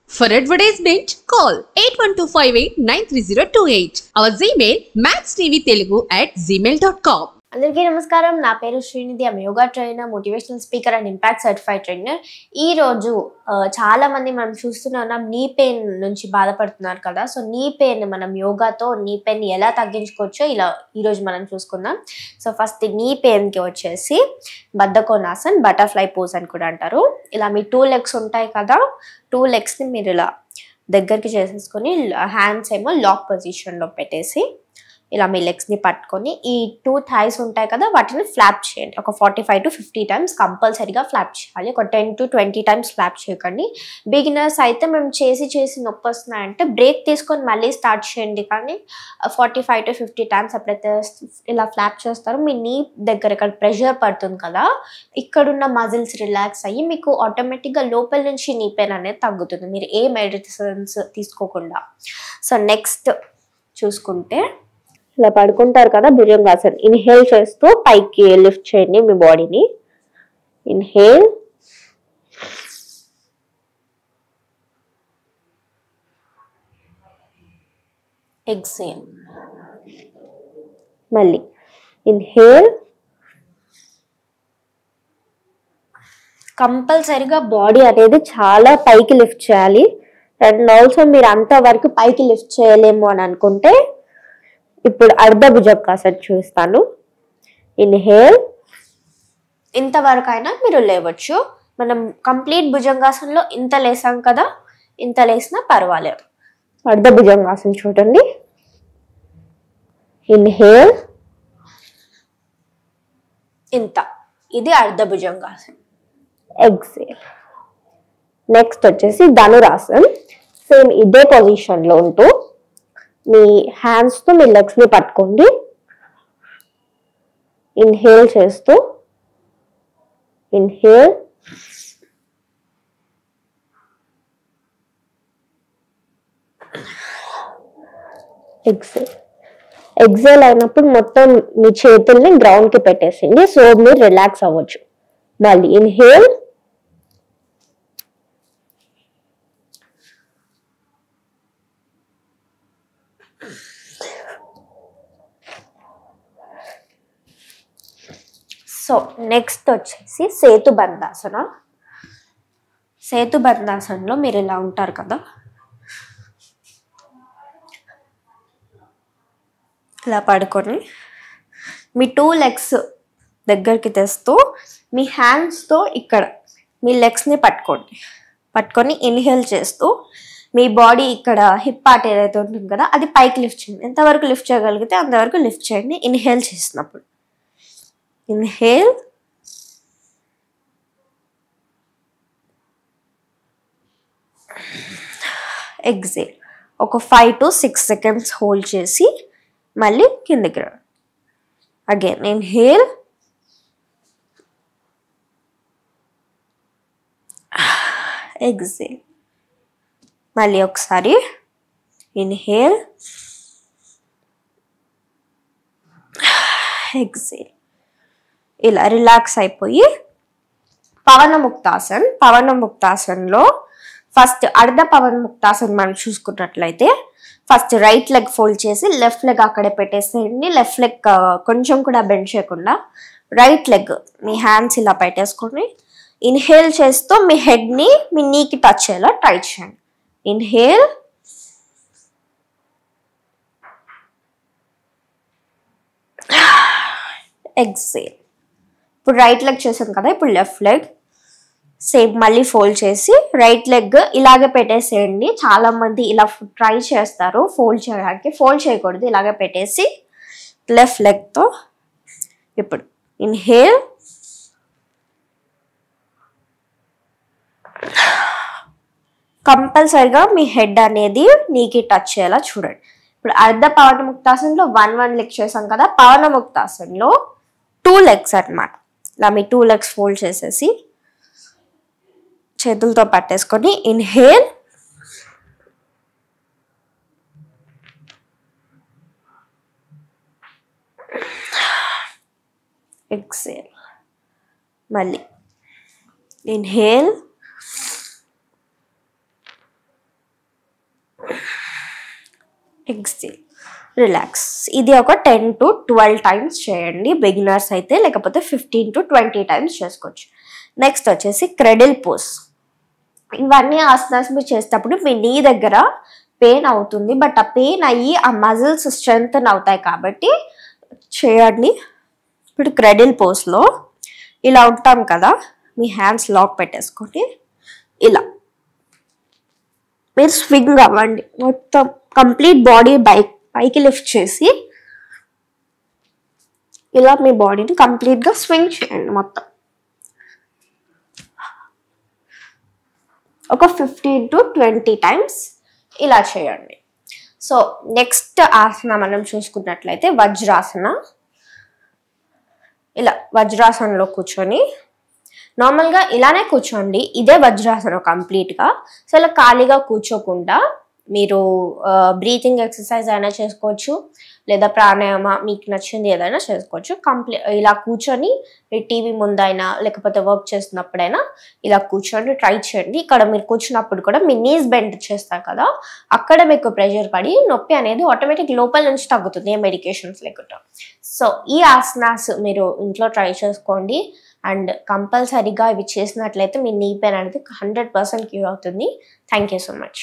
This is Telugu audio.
For advertisement, call 8125893028. Our Gmail maxtvtelugu@gmail.com. అందరికీ నమస్కారం. నా పేరు Srinidhi. I'm yoga trainer, motivational speaker and impact certified trainer. ఈ రోజు చాలా మంది మనం చూస్తున్నాం నీ పెయిన్ నుంచి బాధపడుతున్నారు కదా. సో నీ పెయిన్ మనం యోగాతో నీ పెయిన్ ఎలా తగ్గించుకోవచ్చో ఈరోజు మనం చూసుకుందాం. సో ఫస్ట్ నీ పెయిన్కి వచ్చేసి బద్ధకోనాసన్, బటర్ఫ్లై పోజ్ అని కూడా అంటారు. ఇలా మీ 2 legs ఉంటాయి కదా, 2 legsని మీరు ఇలా దగ్గరికి చేసేసుకొని హ్యాండ్స్ ఏమో లాక్ పొజిషన్లో పెట్టేసి ఇలా మీ లెగ్స్ని పట్టుకొని ఈ 2 thighs ఉంటాయి కదా వాటిని ఫ్లాప్ చేయండి. ఒక 45 to 50 times కంపల్సరీగా ఫ్లాప్ చేయాలి. ఒక 10 to 20 times ఫ్లాప్ చేయకండి. బిగినర్స్ అయితే మేము చేసి నొప్పి వస్తున్నాయంటే బ్రేక్ తీసుకొని మళ్ళీ స్టార్ట్ చేయండి. కానీ 45 to 50 times ఎప్పుడైతే ఇలా ఫ్లాప్ చేస్తారో మీ నీ దగ్గర ఇక్కడ ప్రెషర్ పడుతుంది కదా, ఇక్కడున్న మజిల్స్ రిలాక్స్ అయ్యి మీకు ఆటోమేటిక్గా లోపల నుంచి నీ పెయిన్ అనేది తగ్గుతుంది, మీరు ఏ మెడిసిన్స్ తీసుకోకుండా. సో నెక్స్ట్ చూసుకుంటే ఇలా పడుకుంటారు కదా, భుజంగాసన్. ఇన్హేల్ చేస్తూ పైకి లిఫ్ట్ చేయండి మీ బాడీని. ఇన్హేల్, ఎక్సేల్, మళ్ళీ ఇన్హేల్. కంపల్సరీగా బాడీ అనేది చాలా పైకి లిఫ్ట్ చేయాలి. అండ్ ఆల్సో మీరు అంతవరకు పైకి లిఫ్ట్ చేయలేము అని అనుకుంటే ఇప్పుడు అర్ధ భుజంగాసన్ చూస్తాను. ఇన్హేల్, ఇంతవరకు అయినా మీరు లేవచ్చు. మనం కంప్లీట్ భుజంగాసన్లో ఇంత లేసాం కదా, ఇంత లేసినా పర్వాలేదు. అర్ధ భుజంగాసన్ చూడండి. ఇన్హేల్, ఇంత, ఇది అర్ధ భుజంగాసన్. ఎక్సేల్. నెక్స్ట్ వచ్చేసి ధనురాసన్. సేమ్ ఇదే పొజిషన్లో ఉంటూ మీ హ్యాండ్స్తో మీ లెగ్స్ని పట్టుకోండి. ఇన్హేల్ చేస్తూ, ఇన్హేల్, ఎక్సేల్. ఎక్సేల్ అయినప్పుడు మొత్తం మీ చేతుల్ని గ్రౌండ్కి పెట్టేసింది, సో మీరు రిలాక్స్ అవ్వచ్చు. మళ్ళీ ఇన్హేల్, సో నెక్స్ట్ వచ్చేసి సేతుబంధాసన. సేతుబంధాసనలో మీరు ఇలా ఉంటారు కదా, ఇలా పడుకొని మీ 2 legs దగ్గరికి తెస్తూ మీ హ్యాండ్స్తో ఇక్కడ మీ లెగ్స్ని పట్టుకొని ఇన్హేల్ చేస్తూ మీ బాడీ ఇక్కడ హిప్ పార్ట్ ఏదైతే ఉంటుంది కదా అది పైకి లిఫ్ట్ చేయండి. ఎంతవరకు లిఫ్ట్ చేయగలిగితే అంతవరకు లిఫ్ట్ చేయండి ఇన్హేల్ చేసినప్పుడు. Inhale, exhale. ఒక 5 to 6 seconds హోల్డ్ చేసి మళ్ళీ కిందకి రా. Again inhale, exhale. మళ్ళీ ఒకసారి ఇన్హేల్, ఎక్సేల్. ఇలా రిలాక్స్ అయిపోయి పవనముక్తాసన్లో ఫస్ట్ అర్ధ పవనముక్తాసన్ మనం చూసుకున్నట్లయితే ఫస్ట్ రైట్ లెగ్ ఫోల్డ్ చేసి లెఫ్ట్ లెగ్ అక్కడే పెట్టేసేయండి. లెఫ్ట్ లెగ్ కొంచెం కూడా బెండ్ చేయకుండా రైట్ లెగ్ మీ హ్యాండ్స్ ఇలా పెట్టేసుకొని ఇన్హేల్ చేస్తూ మీ హెడ్ని మీ నీకి టచ్ అయ్యేలా ట్రై చేయండి. Inhale, exhale. ఇప్పుడు రైట్ లెగ్ చేసాం కదా, ఇప్పుడు లెఫ్ట్ లెగ్ సేమ్ మళ్ళీ ఫోల్డ్ చేసి రైట్ లెగ్ ఇలాగే పెట్టేసేయండి. చాలా మంది ఇలా ట్రై చేస్తారు ఫోల్డ్ చేయడానికి, ఫోల్డ్ చేయకూడదు, ఇలాగే పెట్టేసి లెఫ్ట్ లెగ్తో ఇప్పుడు ఇన్హేల్, కంపల్సరిగా మీ హెడ్ అనేది నీకి టచ్ చేయాలా చూడండి. ఇప్పుడు అర్ధ పవనముక్తాసన్లో 1 లెగ్ చేసాం కదా, పవనముక్తాసన్లో 2 legs అన్నమాట. ఇలా మీ 2 legs ఫోల్డ్ చేసేసి చేతులతో పట్టేసుకొని ఇన్హేల్, exhale. మళ్ళీ inhale, ఎక్సేల్, రిలాక్స్. ఇది ఒక 10 to 12 టైమ్స్ చేయండి బిగినర్స్ అయితే, లేకపోతే 15 to 20 టైమ్స్ చేసుకోవచ్చు. నెక్స్ట్ వచ్చేసి క్రెడిల్ పోజ్. ఇవన్నీ ఆసనాస్ మీరు చేసేటప్పుడు మీ నీ దగ్గర పెయిన్ అవుతుంది, బట్ ఆ పెయిన్ అయ్యి ఆ మజిల్స్ స్ట్రెంగ్తన్ అవుతాయి కాబట్టి చేయండి. ఇప్పుడు క్రెడిల్ పోజ్లో ఇలా ఉంటాం కదా, మీ హ్యాండ్స్ లాక్ పెట్టేసుకొని ఇలా మీరు స్వింగ్ అవ్వండి. మొత్తం కంప్లీట్ బాడీ పైకి లిఫ్ట్ చేసి ఇలా మీ బాడీని కంప్లీట్గా స్వింగ్ చేయండి మొత్తం. ఒక 15 to 20 టైమ్స్ ఇలా చేయండి. సో నెక్స్ట్ ఆసన మనం చూసుకున్నట్లయితే వజ్రాసన. ఇలా వజ్రాసనలో కూర్చొని నార్మల్గా ఇలానే కూర్చోండి, ఇదే వజ్రాసనం కంప్లీట్గా. సో ఇలా ఖాళీగా కూర్చోకుండా మీరు బ్రీతింగ్ ఎక్సర్సైజ్ అయినా చేసుకోవచ్చు, లేదా ప్రాణాయామ మీకు నచ్చింది ఏదైనా చేసుకోవచ్చు. ఇలా కూర్చొని టీవీ ముందైనా లేకపోతే వర్క్ చేస్తున్నప్పుడైనా ఇలా కూర్చొని ట్రై చేయండి. ఇక్కడ మీరు కూర్చున్నప్పుడు కూడా మీ నీస్ బెండ్ చేస్తారు కదా, అక్కడ మీకు ప్రెషర్ పడి నొప్పి అనేది ఆటోమేటిక్ లోపల నుంచి తగ్గుతుంది, ఏ మెడికేషన్స్ లేకుండా. సో ఈ ఆసనాస్ మీరు ఇంట్లో ట్రై చేసుకోండి, అండ్ కంపల్సరీగా ఇవి చేసినట్లయితే మీ నీ పెయిన్ అనేది 100% క్యూర్ అవుతుంది. Thank you so much.